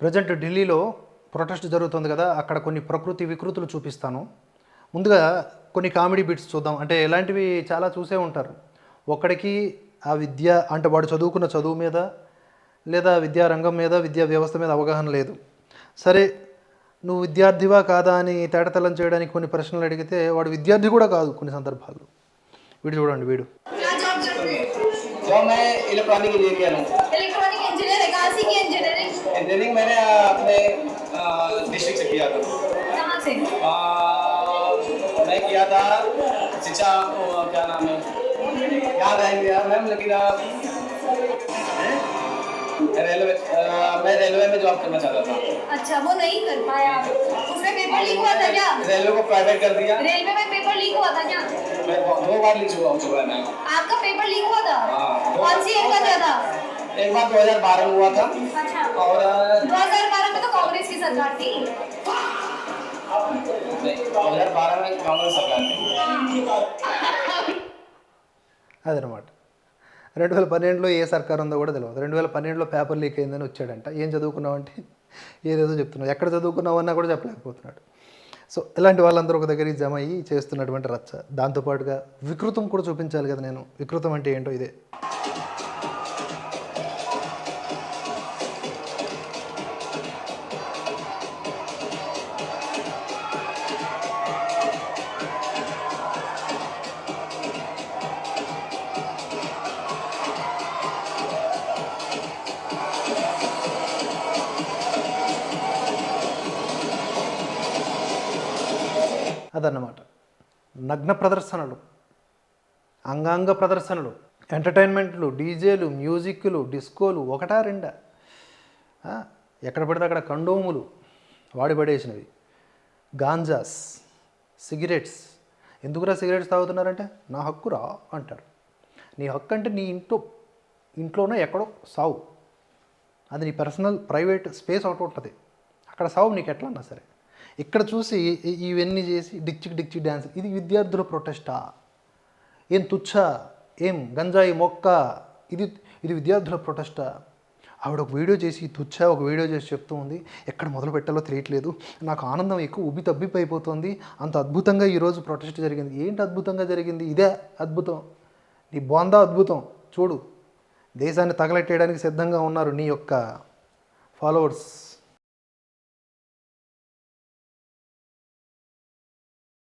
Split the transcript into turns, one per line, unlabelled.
Present ఢిల్లీలో protest జరుగుతుంది కదా, అక్కడ కొన్ని ప్రకృతి వికృతులు చూపిస్తాను. ముందుగా కొన్ని కామెడీ బిట్స్ చూద్దాం. అంటే ఎలాంటివి చాలా చూసే ఉంటారు. ఒక్కడికి ఆ విద్య అంటే వాడు చదువుకున్న చదువు మీద లేదా విద్యారంగం మీద విద్యా వ్యవస్థ మీద అవగాహన లేదు. సరే, నువ్వు విద్యార్థివా కాదా అని తేటతెల్లం చేయడానికి కొన్ని ప్రశ్నలు అడిగితే వాడు విద్యార్థి కూడా కాదు కొన్ని సందర్భాల్లో. వీడు చూడండి వీడు.
जॉब मैं इलेक्ट्रॉनिक इंजीनियर हूँ।
इलेक्ट्रॉनिक इंजीनियर है, कहाँ से की इंजीनियरिंग?
इंजीनियरिंग मैंने अपने डिस्ट्रिक्ट से किया था।
कहाँ से?
मैं किया था शिक्षा क्या नाम है याद आएंगे यार मैम, लेकिन रेलवे मैं रेलवे में जॉब करना चाहता था।
अच्छा, वो नहीं कर पाया। उसमें पेपर लीक हुआ था क्या?
रेलवे को प्राइवेट कर दिया।
रेलवे में पेपर लीक हुआ था क्या?
मैं 2 बार लीक हुआ है मैम।
आपका पेपर लीक हुआ था?
हाँ।
कौन सी ईयर का दिया था?
एक बार 2012 में हुआ था
अच्छा,
और
2012 में तो कांग्रेस की सरकार थी।
2012 में कांग्रेस सरकार थी।
అదనమాట. 2012లో ఏ సర్కారు ఉందో కూడా తెలియదు. 2012లో పేపర్ లీక్ అయిందని వచ్చాడంట. ఏం చదువుకున్నావు అంటే ఏదేదో చెప్తున్నావు. ఎక్కడ చదువుకున్నావు అన్నా కూడా చెప్పలేకపోతున్నాడు. సో ఇలాంటి వాళ్ళందరూ ఒక దగ్గరికి జమ అయ్యి చేస్తున్నటువంటి రచ్చ. దాంతోపాటుగా వికృతం కూడా చూపించాలి కదా నేను. వికృతం అంటే ఏంటో ఇదే. అదన్నమాట. నగ్న ప్రదర్శనలు, అంగాంగ ప్రదర్శనలు, ఎంటర్టైన్మెంట్లు, డీజేలు, మ్యూజిక్లు, డిస్కోలు ఒకటా రెండా, ఎక్కడ పడితే అక్కడ కండోములు వాడి పడేసినవి, గాంజాస్, సిగరెట్స్. ఎందుకురా సిగరెట్స్ తాగుతున్నారంటే నా హక్కురా అంటారు. నీ హక్కు అంటే నీ ఇంట్లోనే ఎక్కడో సావు. అది నీ పర్సనల్ ప్రైవేట్ స్పేస్ ఒకటి ఉంటుంది, అక్కడ సావు నీకు ఎట్లా అన్నా సరే. ఇక్కడ చూసి ఇవన్నీ చేసి డిక్చిక్ డ్యాన్స్. ఇది విద్యార్థుల ప్రొటెస్టా? ఏం తుచ్చా? ఏం గంజాయి మొక్క? ఇది విద్యార్థుల ప్రొటెస్టా? ఆవిడ ఒక వీడియో చేసి తుచ్చా ఒక వీడియో చేసి చెప్తూ ఉంది, ఎక్కడ మొదలు పెట్టాలో తెలియట్లేదు, నాకు ఆనందం ఎక్కువ తబ్బిపోతుంది, అంత అద్భుతంగా ఈరోజు ప్రొటెస్ట్ జరిగింది. ఏంటి అద్భుతంగా జరిగింది? ఇదే అద్భుతం. నీ బొందా అద్భుతం. చూడు, దేశాన్ని తగలెట్టేయడానికి సిద్ధంగా ఉన్నారు నీ యొక్క ఫాలోవర్స్.